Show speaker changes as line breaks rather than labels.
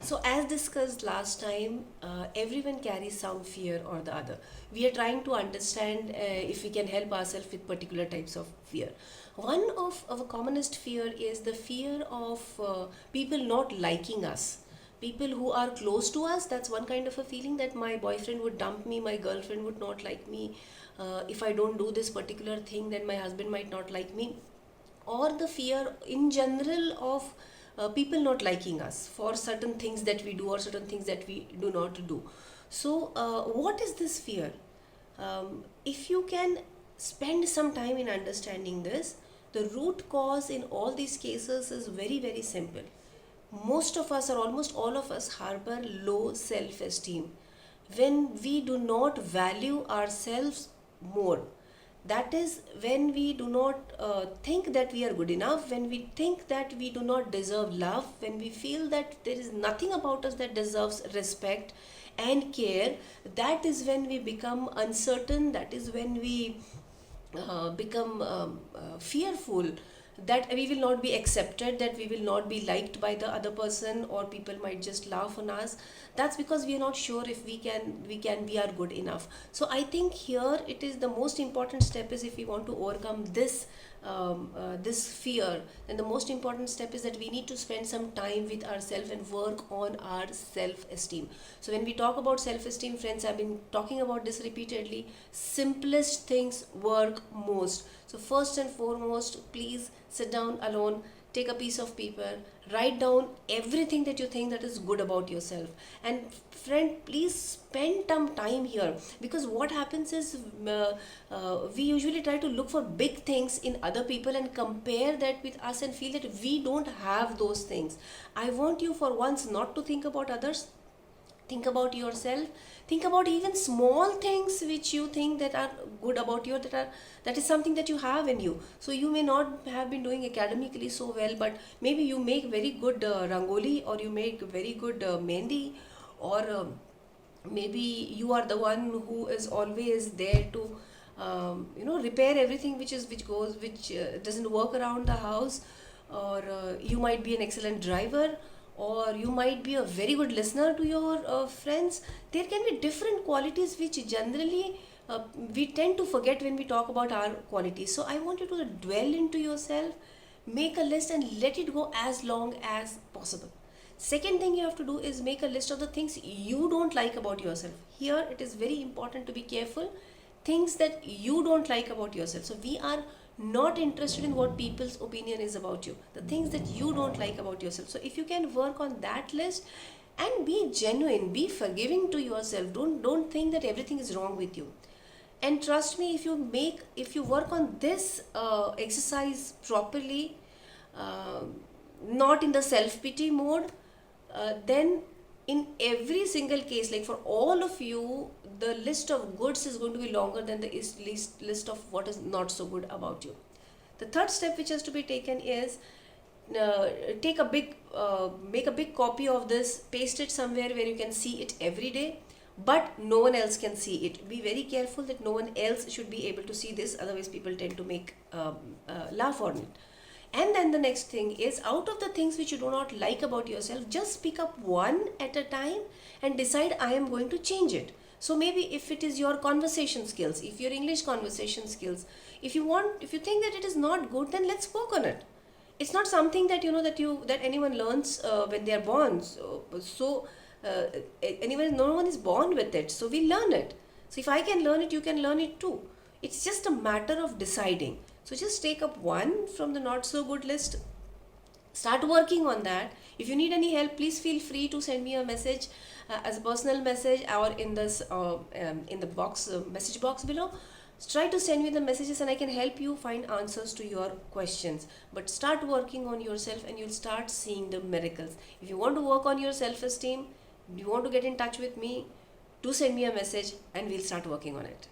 So, as discussed last time, everyone carries some fear or the other. We are trying to understand if we can help ourselves with particular types of fear. One of our commonest fear is the fear of people not liking us. People who are close to us, that's one kind of a feeling, that my boyfriend would dump me, my girlfriend would not like me. If I don't do this particular thing, then my husband might not like me, or the fear in general of people not liking us for certain things that we do or certain things that we do not do. So what is this fear? If you can spend some time in understanding this, the root cause in all these cases is very, very simple. Most of us, or almost all of us, harbor low self esteem. When we do not value ourselves more, that is when we do not think that we are good enough, when we think that we do not deserve love, when we feel that there is nothing about us that deserves respect and care. That is when we become uncertain, that is when we become fearful that we will not be accepted, that we will not be liked by the other person, or people might just laugh on us. That's because we are not sure if we are good enough. So I think here it is the most important step is, if we want to overcome this fear, then the most important step is that we need to spend some time with ourselves and work on our self-esteem. So when we talk about self-esteem, friends, I've been talking about this repeatedly. Simplest things work most. So first and foremost, please sit down alone, take a piece of paper, write down everything that you think that is good about yourself. And friend, please spend some time here, because what happens is we usually try to look for big things in other people and compare that with us and feel that we don't have those things. I want you for once not to think about others. Think about yourself. Think about even small things which you think that are good about you, that is something that you have in you. So you may not have been doing academically so well, but maybe you make very good rangoli, or you make very good mehndi, or maybe you are the one who is always there to repair everything which doesn't work around the house. Or you might be an excellent driver, or you might be a very good listener to your friends. There can be different qualities which generally we tend to forget when we talk about our qualities. So I want you to dwell into yourself, make a list, and let it go as long as possible. Second thing you have to do is make a list of the things you don't like about yourself. Here it is very important to be careful. Things that you don't like about yourself. So we are not interested in what people's opinion is about you, the things that you don't like about yourself. So if you can work on that list and be genuine, be forgiving to yourself, don't think that everything is wrong with you. And trust me, if you work on this exercise properly, uh, not in the self pity mode, then in every single case, like for all of you, the list of goods is going to be longer than the list of what is not so good about you. The third step which has to be taken is, take a big make a big copy of this, paste it somewhere where you can see it every day, but no one else can see it. Be very careful that no one else should be able to see this, otherwise people tend to make laugh on it. And then the next thing is, out of the things which you do not like about yourself, just pick up one at a time and decide, I am going to change it. So maybe if it is your conversation skills, if your English conversation skills, if you think that it is not good, then let's work on it. It's not something that that anyone learns when they are born. No one is born with it. So we learn it. So if I can learn it, you can learn it too. It's just a matter of deciding. So just take up one from the not so good list, start working on that. If you need any help, please feel free to send me a message as a personal message, or in the message box below. Try to send me the messages and I can help you find answers to your questions. But start working on yourself and you'll start seeing the miracles. If you want to work on your self-esteem, you want to get in touch with me, do send me a message and we'll start working on it.